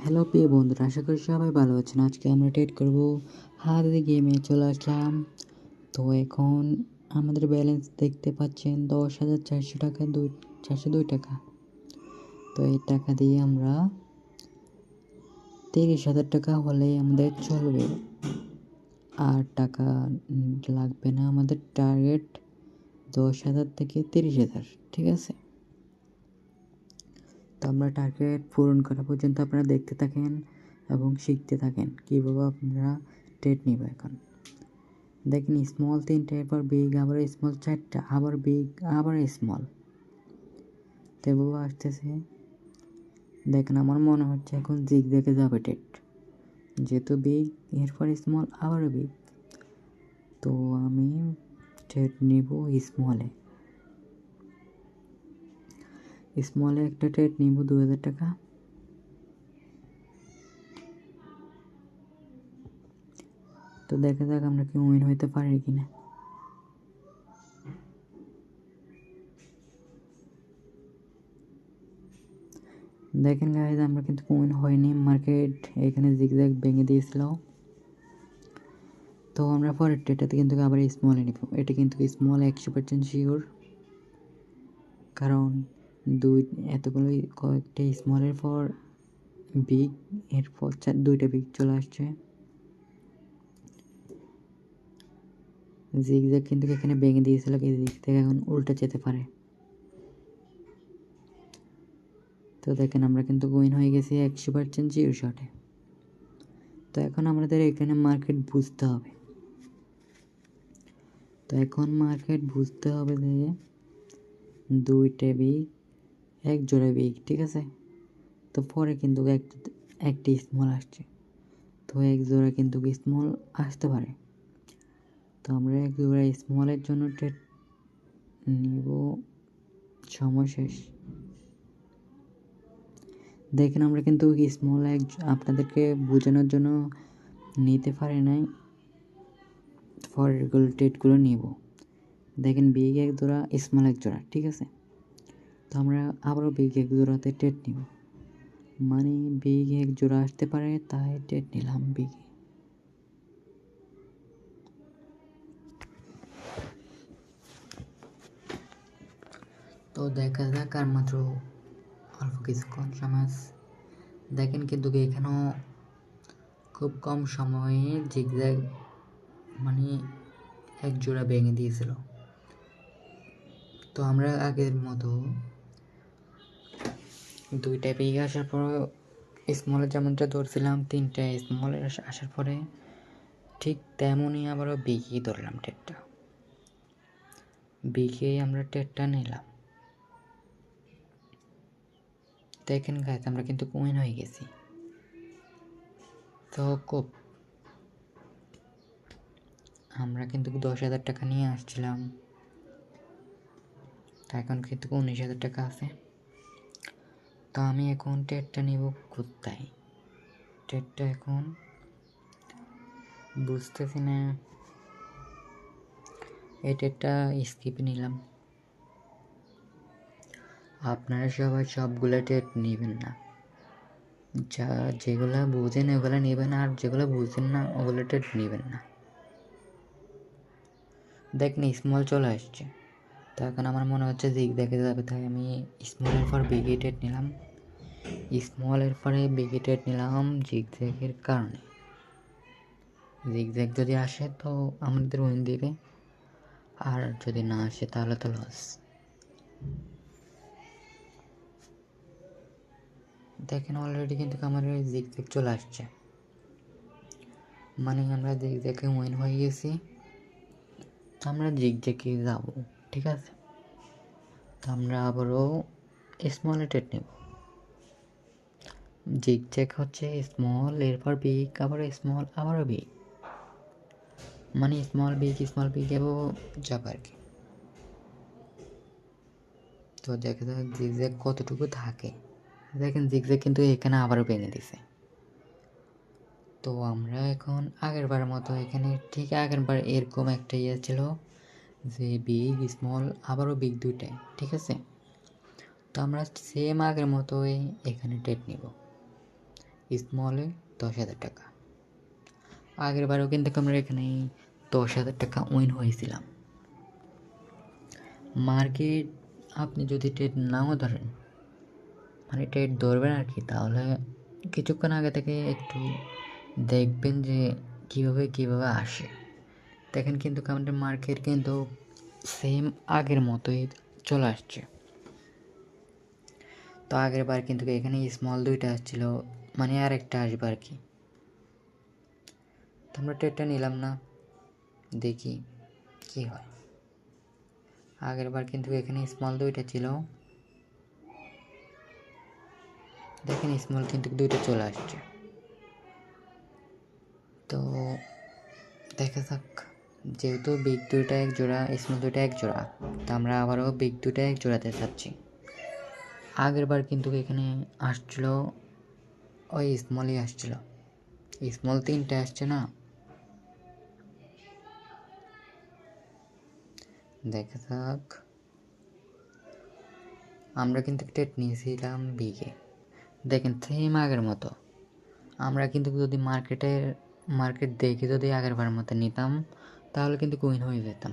Hello প্রিয় বন্ধুরা, আশা করি সবাই ভালো আছেন। আজকে আমরা ট্রেড করব হাতে গেমে চলে আসলাম। তো এখন আমাদের ব্যালেন্স দেখতে পাচ্ছেন 10,400 টাকা, 402 টাকা। তো এই টাকা দিয়ে আমরা 30,000 টাকা হলেই আমাদের চলবে, আর টাকা লাগবে না। আমাদের টার্গেট 10,000 থেকে 30,000, ঠিক আছে? তো আমরা টার্গেট পূরণ করা পর্যন্ত আপনারা দেখতে থাকেন এবং শিখতে থাকেন কীভাবে আপনারা ট্রেড নেবে। এখন দেখেন, স্মল 3টা, এরপর বিগ, আবার স্মল 4টা, আবার বিগ, আবার স্মল, তো এভাবে আসতেছে। দেখেন, আমার মনে হচ্ছে এখন জিগ দেখে যাবে ট্রেড, যেহেতু বিগ, এরপর স্মল, আবারও বিগ। তো আমি ট্রেড নিব স্মলে একটা ট্রেড নিব 2,000 টাকা। তো দেখা যাক আমরা কি উইন হইতে পারি কিনা। দেখেন গাইজ, আমরা কিন্তু উইন হয়নি। মার্কেট এখানে জিগজ্যাগ ভেঙে দিয়েছিল। তো আমরা পরের ট্রেডটাতে কিন্তু আবার স্মলে নিব। এটা কিন্তু স্মল 100% শিওর, কারণ এতগুলো কয়েকটা স্মলের পর বিগ, এরপর 2টা বিগ চলে আসছে। জিগজ্যাগ কিন্তু এখানে ভেঙে দিয়েছিল, দিক থেকে এখন উল্টা যেতে পারে। তো দেখেন, আমরা কিন্তু উইন হয়ে গেছি 100% জিরো শটে। তো এখন আমাদের এখানে মার্কেট বুঝতে হবে। যে 2টা বিগ, 1 জোড়া বিগ, ঠিক আছে? তো পরে কিন্তু একটি স্মল আসছে, তো 1 জোড়া কিন্তু স্মল আসতে পারে। তো আমরা 1 জোড়া স্মলের জন্য ট্রেড নিব। সময় শেষ। দেখেন, আমরা কিন্তু স্মল আপনাদেরকে বোঝানোর জন্য নিতে পারি নাই, পরেরগুলো ট্রেডগুলো নিব। দেখেন, বিগ 1 জোড়া, স্মল 1 জোড়া, ঠিক আছে? তো আমরা আবারও বিগ 1 জোড়াতে ট্রেড নিব, মানে বিগ 1 জোড়া আসতে পারে, তাই ট্রেড নিলাম বিগে। তো দেখা যাক, আর মাত্র অল্প কিছুক্ষণ সময়। দেখেন, কিন্তু এখানেও খুব কম সময়ে জিগজ্যাগ মানে 1 জোড়া ভেঙে দিয়েছিল। তো আমরা আগের মতো 2টা বিগ আসার পর স্মলের যেমনটা ধরছিলাম, 3টা স্মলের আসার পরে ঠিক তেমনই আবারও বিগই ধরলাম ট্রেডটা। বিগেই আমরা ট্রেডটা নিলাম। দেখেন গাইস, আমরা কিন্তু উইন হয়ে গেছি। তো আমরা কিন্তু 10,000 টাকা নিয়ে আসছিলাম, তো এখন কিন্তু 19,000 টাকা আছে। তো আমি এখন ট্রেডটা নিব কোথায়? ট্রেডটা এখন বুঝতেছি না। এই ট্রেডটা স্কিপ নিলাম। আপনারা সবাই সবগুলো ট্রেড নেবেন না, যেগুলো বুঝেন ওগুলো নেবেন, আর যেগুলো বুঝেন না ওগুলো ট্রেড নেবেন না। দেখেন, স্মল চলে আসছে, তো এখন আমার মনে হচ্ছে জিগ দেখে যাবে, তাই আমি স্মলের পর বিগ ট্রেড নিলাম। স্মলের পরে বিগ ট্রেড নিলাম জিগজ্যাগের কারণে। জিগজ্যাগ যদি আসে তো আমাদের উইন দিবে, আর যদি না আসে তাহলে তো লস। দেখেন, অলরেডি কিন্তু আমার জিগজ্যাগ চলে আসছে, মানে আমরা জিগজ্যাগে উইন হয়ে গেছি। তো আমরা জিগজ্যাগে যাব, ঠিক আছে? তো আমরা আবারও স্মলে ট্রেড নেব। জিগজ্যাগ হচ্ছে স্মল, এরপর বিগ, আবার স্মল, আবারও বিগ, মানে স্মল বিগ এভাবে যাবে আর কি। তো দেখা যাক জিগজ্যাগ কতটুকু থাকে। দেখেন, জিগজ্যাগ কিন্তু এখানে আবারও ভেঙে দিছে। তো আমরা এখন আগের বারের মতো এখানে ঠিক আগের বার এরকম একটা ছিল যে বিগ স্মল আবারও বিগ 2টাই, ঠিক আছে? তো আমরা সেম আগের মতোই এখানে ট্রেড নিব। স্মলে 10,000 টাকা। আগের বারেও কিন্তু আমরা এখানে 10,000 টাকা উইন হয়েছিলাম। মার্কেট আপনি যদি ট্রেড নাও ধরেন, মানে ট্রেড ধরবেন আর কি, তাহলে কিছুক্ষণ আগে থেকে একটু দেখবেন যে কীভাবে আসে। দেখেন কিন্তু আমাদের মার্কেট কিন্তু সেম আগের মতোই চলে আসছে। তো আগের বার কিন্তু এখানে স্মল 2টা আসছিল, মানে আর একটা আসবে আর কি। তো আমরা ট্রেডটা নিলাম না, দেখি কি হয়। আগের বার কিন্তু এখানে স্মল 2টা ছিল, দেখেন স্মল কিন্তু 2টা চলে আসছে। তো দেখা যাক, যেহেতু বিগ 2টা এক জোড়া, স্মল 2টা এক জোড়া, তো আমরা আবারও বিগ 2টা এক জোড়াতে চাচ্ছি। আগের বার কিন্তু এখানে আসছিল ওই স্মলই আসছিল, স্মল 3টা আসছে না। দেখা যাক, আমরা কিন্তু ট্রেড নিয়েছিলাম বিগে, দেখেন সেম আগের মতো। আমরা কিন্তু যদি মার্কেট দেখে যদি আগের বার মতো নিতাম, তাহলে কিন্তু উইন হয়ে যেতাম।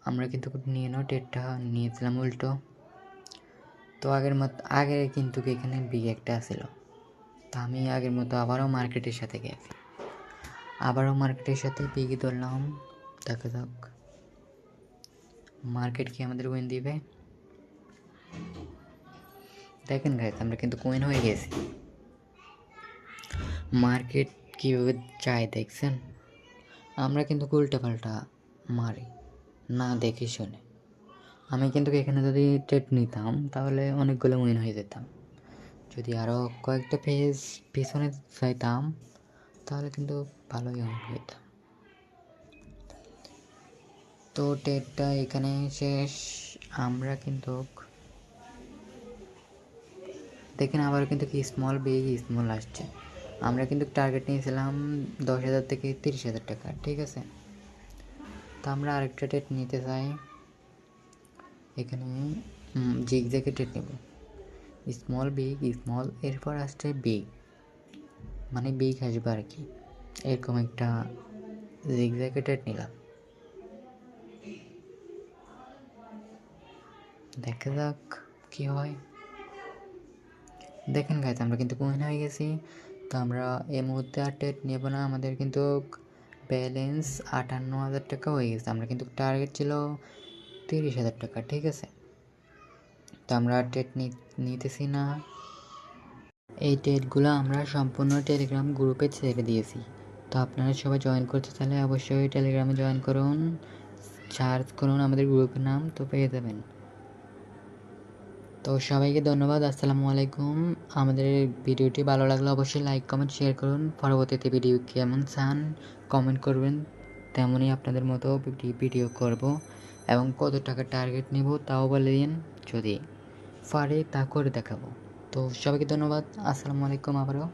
আমরা কিন্তু নিয়ে ট্রেডটা নিয়েছিলাম উল্টো। তো আগে কিন্তু এখানে বিগ একটা আসছিল, তো আমি আগের মতো আবারও মার্কেটের সাথে গেছি, আবারও মার্কেটের সাথে বিগই ধরলাম। দেখা যাক মার্কেট কি আমাদের উইন দিবে। দেখেন গাইস, আমরা কিন্তু উইন হয়ে গেছি। মার্কেট কীভাবে চায় দেখছেন, আমরা কিন্তু উল্টাপাল্টা মারি না দেখে শুনে। আমি কিন্তু এখানে যদি ট্রেড নিতাম তাহলে অনেকগুলো উইন হয়ে যেতাম। যদি আরও কয়েকটা পেজ পিছনে যাইতাম তাহলে কিন্তু ভালোই উইন হইতাম। তো ট্রেডটা এখানে শেষ। আমরা কিন্তু দেখেন আবার কিন্তু কি স্মল বিগ স্মল আসছে। আমরা কিন্তু টার্গেট নিয়েছিলাম 10,000 থেকে 30,000 টাকা, ঠিক আছে। তো আমরা আরেকটা ট্রেড নিতে চাই, এখানে জিগজ্যাগে ট্রেড নেব। স্মল বিগ স্মল, এরপর আসছে বিগ, মানে বিগ আসবে আর কি। এরকম একটা জিগজ্যাগে ট্রেড নিলাম, দেখা যাক কি হয়। দেখেন গাইজ, আমরা কিন্তু উইন হয়ে গেছি। তো আমরা এই মুহূর্তে আর ট্রেড নেব না, আমাদের কিন্তু ব্যালেন্স 58,000 টাকা হয়ে গেছে। আমরা কিন্তু টার্গেট ছিল 30,000 টাকা, ঠিক আছে। তো আমরা ট্রেড নিতেছি না। এই ট্রেডগুলো আমরা সম্পূর্ণ টেলিগ্রাম গ্রুপে ছেড়ে দিয়েছি। তো আপনারা সবাই জয়েন করতে চাইলে অবশ্যই টেলিগ্রামে জয়েন করুন, সার্চ করুন আমাদের গ্রুপের নাম, তো পেয়ে যাবেন। তো সবাইকে ধন্যবাদ, আসসালামু আলাইকুম। আমাদের ভিডিওটি ভালো লাগলে অবশ্যই লাইক কমেন্ট শেয়ার করুন। পরবর্তীতে ভিডিও কেমন চান কমেন্ট করবেন, তেমনই আপনাদের মতো ভিডিও করব। এবং কত টাকা টার্গেট নেব তাও বলে দিন, যদি পারে তা করে দেখাবো। তো সবাইকে ধন্যবাদ, আসসালামু আলাইকুম আবারও।